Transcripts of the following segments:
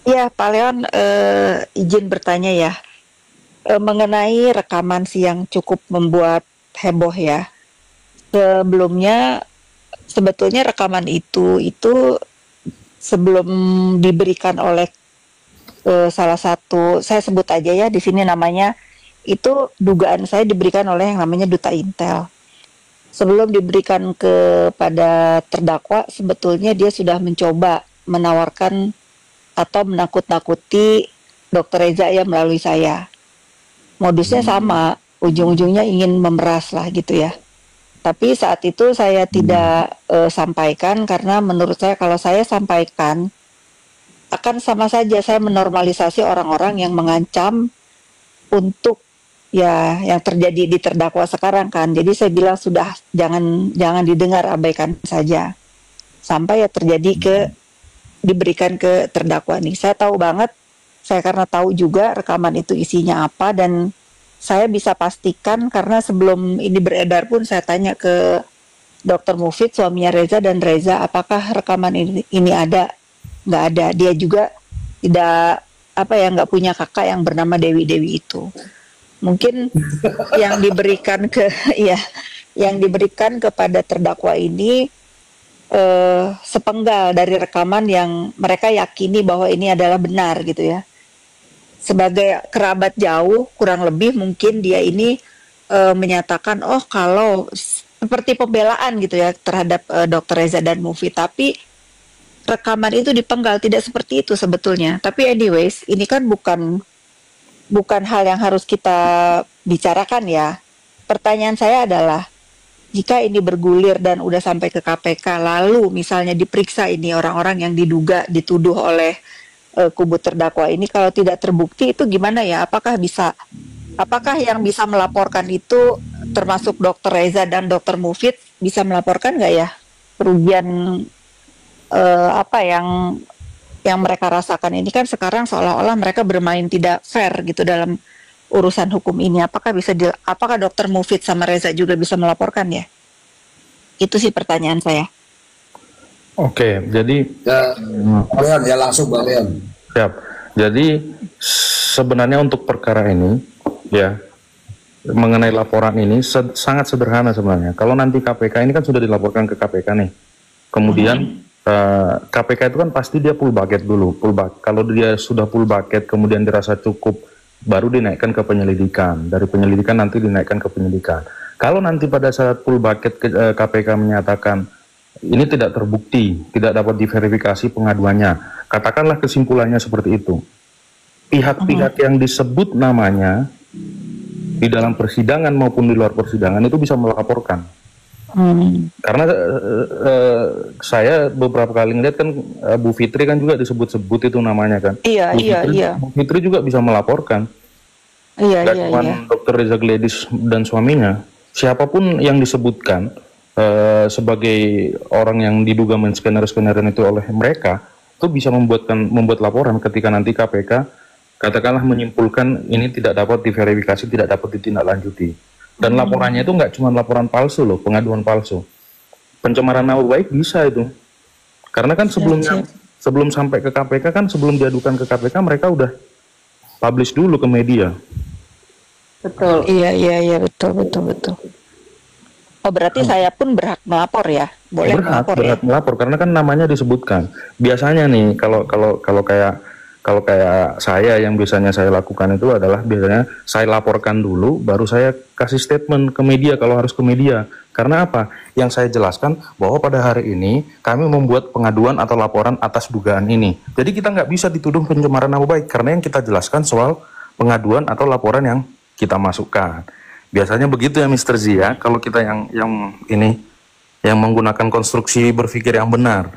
Ya, Pak Leon, izin bertanya ya, mengenai rekaman yang cukup membuat heboh ya. Sebelumnya, sebetulnya rekaman itu sebelum diberikan oleh salah satu, saya sebut aja ya di sini namanya, itu dugaan saya diberikan oleh yang namanya Duta Intel. Sebelum diberikan kepada terdakwa, sebetulnya dia sudah mencoba menawarkan atau menakut-nakuti Dokter Reza ya melalui saya. Modusnya sama, ujung-ujungnya ingin memeras lah gitu ya. Tapi saat itu saya tidak sampaikan karena menurut saya kalau saya sampaikan akan sama saja saya menormalisasi orang-orang yang mengancam untuk ya yang terjadi di terdakwa sekarang kan. Jadi saya bilang sudah jangan jangan didengar, abaikan saja. Sampai ya terjadi diberikan ke terdakwa nih. Saya tahu banget, saya karena tahu juga rekaman itu isinya apa dan saya bisa pastikan karena sebelum ini beredar pun saya tanya ke Dokter Mufid, suaminya Reza, dan Reza, apakah rekaman ini ada? Nggak ada. Dia juga tidak apa ya nggak punya kakak yang bernama Dewi Dewi itu. Mungkin yang diberikan ke ya yang diberikan kepada terdakwa ini sepenggal dari rekaman yang mereka yakini bahwa ini adalah benar gitu ya. Sebagai kerabat jauh kurang lebih mungkin dia ini menyatakan oh kalau seperti pembelaan gitu ya terhadap Dokter Reza dan Mufi, tapi rekaman itu dipenggal tidak seperti itu sebetulnya. Tapi anyways, ini kan bukan hal yang harus kita bicarakan ya. Pertanyaan saya adalah jika ini bergulir dan udah sampai ke KPK, lalu misalnya diperiksa ini orang-orang yang diduga dituduh oleh kubu terdakwa ini, kalau tidak terbukti itu gimana ya? Apakah yang bisa melaporkan itu termasuk Dokter Reza dan Dokter Mufid bisa melaporkan nggak ya kerugian apa yang mereka rasakan ini kan sekarang seolah-olah mereka bermain tidak fair gitu dalam urusan hukum ini. Apakah Dokter Mufid sama Reza juga bisa melaporkan ya? Itu sih pertanyaan saya. Oke, jadi Ya, Leon, ya langsung Bang Leon. siap. Jadi sebenarnya untuk perkara ini ya mengenai laporan ini sangat sederhana sebenarnya. Kalau nanti KPK ini kan sudah dilaporkan ke KPK nih. Kemudian KPK itu kan pasti dia full bucket dulu. Kalau dia sudah full bucket kemudian dirasa cukup baru dinaikkan ke penyelidikan. Dari penyelidikan nanti dinaikkan ke penyidikan. Kalau nanti pada saat full bucket KPK menyatakan ini tidak terbukti, tidak dapat diverifikasi pengaduannya, katakanlah kesimpulannya seperti itu. Pihak-pihak yang disebut namanya di dalam persidangan maupun di luar persidangan itu bisa melaporkan. Karena saya beberapa kali ngeliat kan Bu Fitri kan juga disebut-sebut itu namanya kan. Iya, Bu Fitri juga bisa melaporkan. iya, Gak iya, cuma iya. Dr. Reza Gledis dan suaminya, siapapun yang disebutkan sebagai orang yang diduga men-skenario-skenarian itu oleh mereka, itu bisa membuat laporan ketika nanti KPK katakanlah menyimpulkan ini tidak dapat diverifikasi, tidak dapat ditindaklanjuti. Dan laporannya itu nggak cuma laporan palsu loh, pengaduan palsu. Pencemaran nama baik bisa itu. Karena kan sebelum sampai ke KPK kan sebelum diadukan ke KPK mereka udah publish dulu ke media. Betul. Iya, betul, betul, betul. Oh, berarti saya pun berhak melapor ya? Boleh melapor ya? Berhak melapor karena kan namanya disebutkan. Biasanya nih kalau kayak saya yang biasanya saya lakukan itu adalah biasanya saya laporkan dulu baru saya kasih statement ke media kalau harus ke media. Karena apa? Yang saya jelaskan bahwa pada hari ini kami membuat pengaduan atau laporan atas dugaan ini. Jadi kita nggak bisa dituduh pencemaran nama baik karena yang kita jelaskan soal pengaduan atau laporan yang kita masukkan. Biasanya begitu ya Mr. Zia, kalau kita yang ini yang menggunakan konstruksi berpikir yang benar.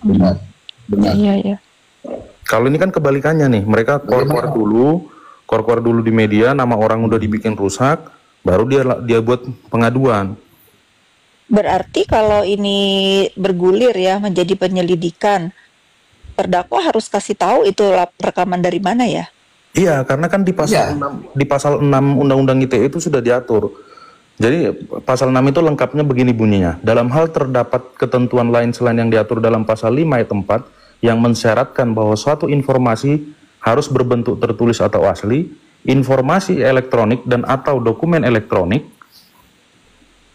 Benar. Benar. Iya. Kalau ini kan kebalikannya nih, mereka kor-kor dulu di media, nama orang udah dibikin rusak, baru dia buat pengaduan. Berarti kalau ini bergulir ya menjadi penyelidikan, terdakwa harus kasih tahu itu rekaman dari mana ya? Iya, karena kan di pasal 6 Undang-Undang ITE itu sudah diatur. Jadi pasal 6 itu lengkapnya begini bunyinya. Dalam hal terdapat ketentuan lain selain yang diatur dalam pasal 5 ayat 4, yang mensyaratkan bahwa suatu informasi harus berbentuk tertulis atau asli, informasi elektronik dan atau dokumen elektronik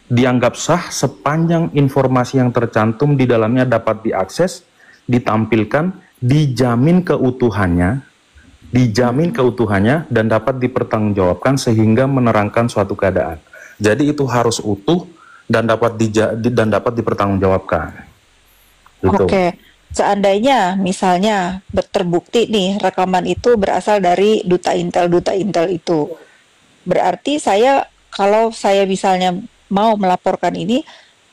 dianggap sah sepanjang informasi yang tercantum di dalamnya dapat diakses, ditampilkan, dijamin keutuhannya dan dapat dipertanggungjawabkan sehingga menerangkan suatu keadaan. Jadi itu harus utuh dan dapat dipertanggungjawabkan. Gitu. Oke, seandainya misalnya terbukti nih rekaman itu berasal dari duta intel itu, berarti kalau saya misalnya mau melaporkan ini,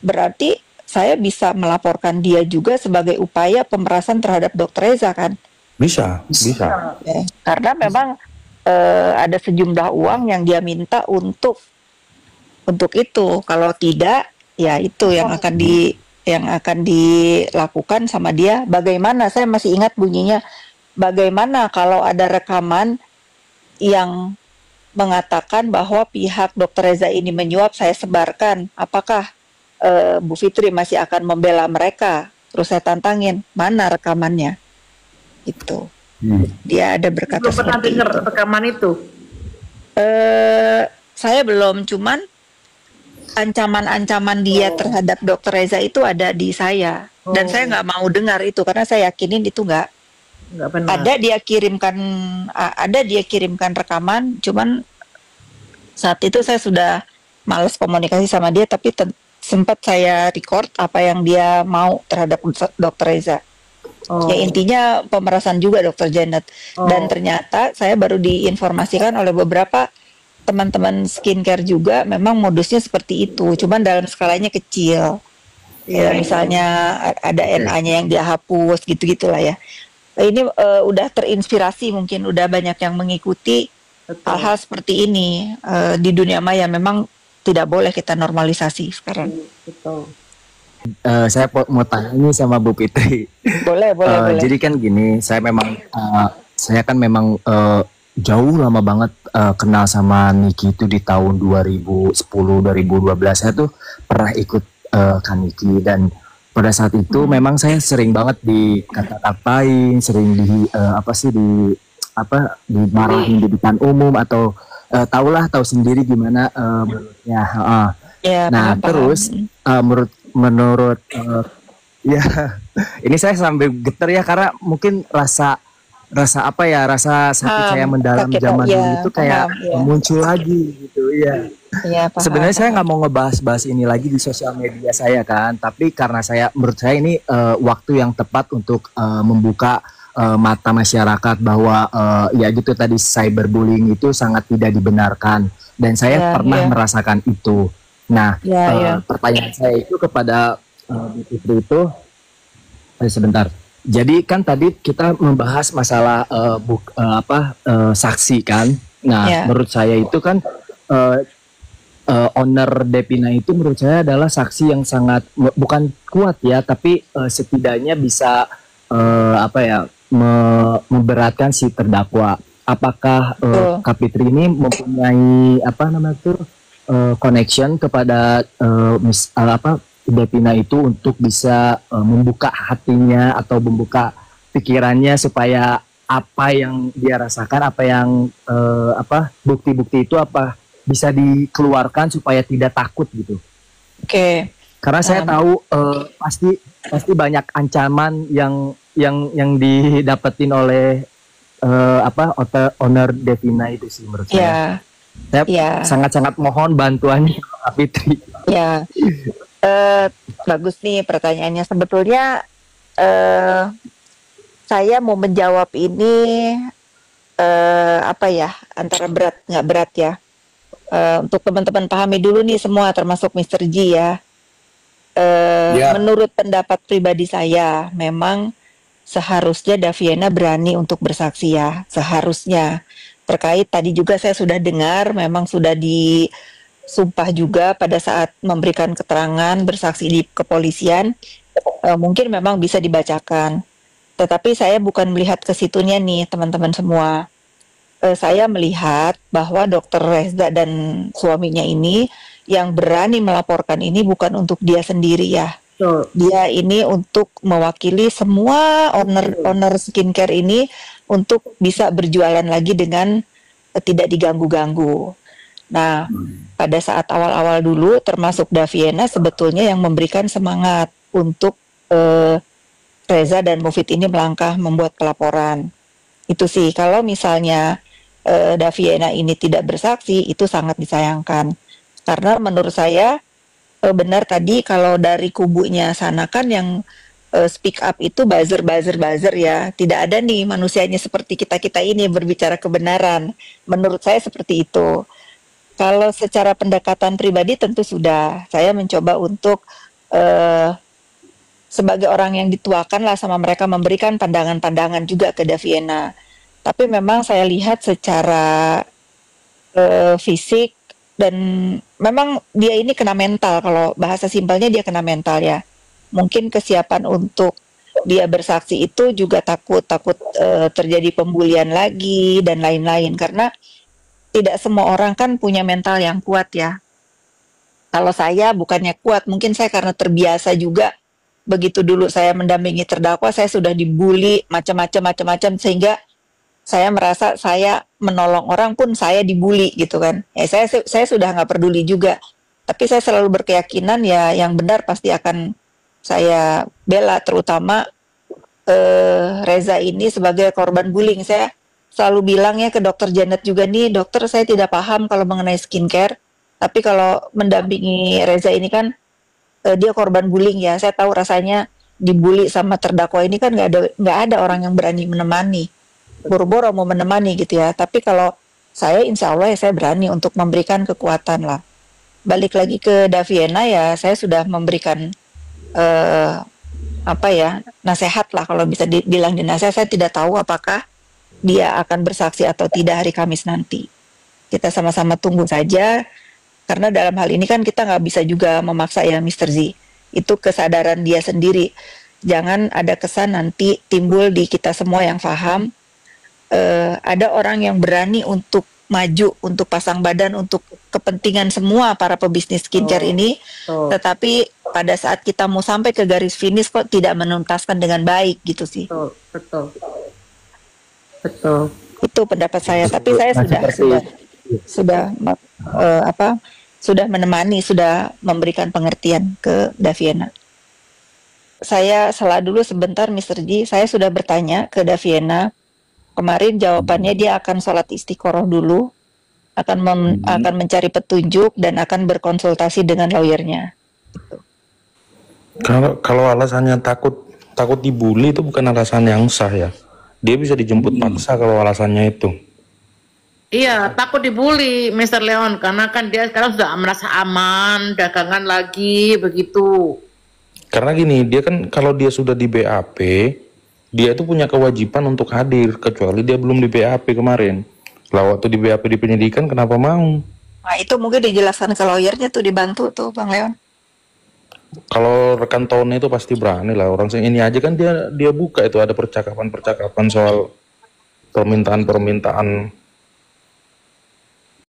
berarti saya bisa melaporkan dia juga sebagai upaya pemerasan terhadap Dr. Reza kan? Bisa. Oke. Karena memang ada sejumlah uang yang dia minta untuk itu. Kalau tidak, ya itu yang akan dilakukan sama dia. Bagaimana? Saya masih ingat bunyinya. Bagaimana kalau ada rekaman yang mengatakan bahwa pihak Dr. Reza ini menyuap, saya sebarkan. Apakah Bu Fitri masih akan membela mereka? Terus saya tantangin, mana rekamannya? Itu. Dia ada berkata Belum pernah seperti dengar itu. rekaman itu. Saya belum, cuman ancaman-ancaman dia terhadap Dr. Reza itu ada di saya. Dan saya nggak mau dengar itu karena saya yakinin itu nggak benar. ada dia kirimkan rekaman, cuman saat itu saya sudah males komunikasi sama dia, tapi sempat saya record apa yang dia mau terhadap Dr. Reza. Ya intinya pemerasan juga Dr. Janet. Dan ternyata saya baru diinformasikan oleh beberapa teman-teman skincare juga memang modusnya seperti itu, cuman dalam skalanya kecil. Ya misalnya ada NA-nya yang dia hapus gitu-gitulah ya. Ini udah terinspirasi, mungkin udah banyak yang mengikuti hal-hal seperti ini di dunia maya. Memang tidak boleh kita normalisasi sekarang. Betul. Saya mau tanya ini sama Bu Fitri. Boleh. Jadi kan gini, saya kan memang jauh lama banget kenal sama Niki itu di tahun 2010 2012. Saya tuh pernah ikut Kak Niki, dan pada saat itu memang saya sering banget dikata-katain, sering dimarahin di depan umum, atau tahu sendiri gimana menurutnya. Ya, Nah, terus menurut ya ini saya sampai getar ya, karena mungkin rasa sakit saya mendalam sakit, zaman ya, dulu itu kayak paham, ya. muncul lagi gitu ya. Iya, paham. Sebenarnya saya nggak mau ngebahas ini lagi di sosial media saya kan, tapi karena menurut saya ini waktu yang tepat untuk membuka mata masyarakat bahwa ya gitu tadi, cyberbullying itu sangat tidak dibenarkan, dan saya pernah merasakan itu. Nah, pertanyaan saya itu kepada Bu Fitri itu, sebentar. Jadi kan tadi kita membahas masalah saksi kan. Nah, menurut saya itu kan owner Devina itu menurut saya adalah saksi yang sangat bukan kuat ya, tapi setidaknya bisa memberatkan si terdakwa. Apakah Kak Fitri ini mempunyai connection kepada Devina itu untuk bisa membuka hatinya atau membuka pikirannya supaya apa yang dia rasakan, apa yang bukti-bukti itu bisa dikeluarkan supaya tidak takut gitu. Oke. Karena saya tahu pasti banyak ancaman yang didapetin oleh owner Devina itu sih menurut saya. Saya sangat-sangat mohon bantuannya Kak Fitri. Ya. Bagus nih pertanyaannya. Sebetulnya saya mau menjawab ini antara berat nggak berat ya. Untuk teman-teman pahami dulu nih semua, termasuk Mr. G ya. Menurut pendapat pribadi saya, memang seharusnya Daviana berani untuk bersaksi ya, seharusnya. Terkait tadi juga saya sudah dengar, memang sudah disumpah juga pada saat memberikan keterangan bersaksi di kepolisian, mungkin memang bisa dibacakan. Tetapi saya bukan melihat ke situnya nih teman-teman semua. Saya melihat bahwa Dr. Reza dan suaminya ini yang berani melaporkan ini bukan untuk dia sendiri ya. Betul. Dia ini untuk mewakili semua owner skincare ini untuk bisa berjualan lagi dengan tidak diganggu-ganggu. Nah, pada saat awal-awal dulu, termasuk Daviena sebetulnya yang memberikan semangat untuk Reza dan Mufid ini melangkah membuat pelaporan. Itu sih, kalau misalnya Daviena ini tidak bersaksi, itu sangat disayangkan. Karena menurut saya benar tadi kalau dari kubunya sana kan yang speak up itu buzzer ya. Tidak ada nih manusianya seperti kita-kita ini berbicara kebenaran. Menurut saya seperti itu. Kalau secara pendekatan pribadi tentu sudah. Saya mencoba untuk sebagai orang yang dituakan lah sama mereka memberikan pandangan-pandangan juga ke Daviena. Tapi memang saya lihat secara fisik dan memang dia ini kena mental, kalau bahasa simpelnya dia kena mental ya. Mungkin kesiapan untuk dia bersaksi itu juga takut terjadi pembulian lagi dan lain-lain, karena tidak semua orang kan punya mental yang kuat ya. Kalau saya bukannya kuat, mungkin saya karena terbiasa juga. Begitu dulu saya mendampingi terdakwa, saya sudah dibully macam-macam sehingga saya merasa saya menolong orang pun saya dibully gitu kan. Ya saya sudah nggak peduli juga. Tapi saya selalu berkeyakinan ya yang benar pasti akan saya bela, terutama Reza ini sebagai korban bullying. Saya selalu bilang ya ke dokter Janet juga nih, dokter saya tidak paham kalau mengenai skincare, tapi kalau mendampingi Reza ini kan dia korban bullying ya. Saya tahu rasanya dibully sama terdakwa ini kan nggak ada orang yang berani menemani. Boro-boro mau menemani gitu ya. Tapi kalau saya insya Allah ya saya berani untuk memberikan kekuatan lah. Balik lagi ke Daviena ya, saya sudah memberikan nasihat lah, kalau bisa dibilang dinasihat. Saya tidak tahu apakah dia akan bersaksi atau tidak hari Kamis nanti. Kita sama-sama tunggu saja, karena dalam hal ini kan kita nggak bisa juga memaksa ya Mr. Z. Itu kesadaran dia sendiri. Jangan ada kesan nanti timbul di kita semua yang paham. Ada orang yang berani untuk maju, untuk pasang badan, untuk kepentingan semua para pebisnis skincare ini, tetapi pada saat kita mau sampai ke garis finish kok tidak menuntaskan dengan baik gitu sih. Betul. Itu pendapat saya. Tapi saya sudah menemani, sudah memberikan pengertian ke Daviena. Saya salah dulu sebentar Mr. G. Saya sudah bertanya ke Daviena. Kemarin jawabannya dia akan sholat istiqoroh dulu, akan mencari petunjuk dan akan berkonsultasi dengan lawyernya. Gitu. Kalau alasannya takut dibully itu bukan alasan yang sah ya. Dia bisa dijemput paksa kalau alasannya itu. Iya, takut dibully Mr. Leon, karena kan dia sekarang sudah merasa aman, dagangan lagi begitu. Karena gini, dia kan kalau dia sudah di BAP, dia itu punya kewajiban untuk hadir, kecuali dia belum di BAP kemarin. Lah waktu di BAP di penyidikan kenapa mau? Nah itu mungkin dijelaskan ke lawyernya tuh, dibantu tuh Bang Leon. Kalau rekan tahunnya itu pasti berani lah. Orang ini aja kan dia buka itu ada percakapan soal permintaan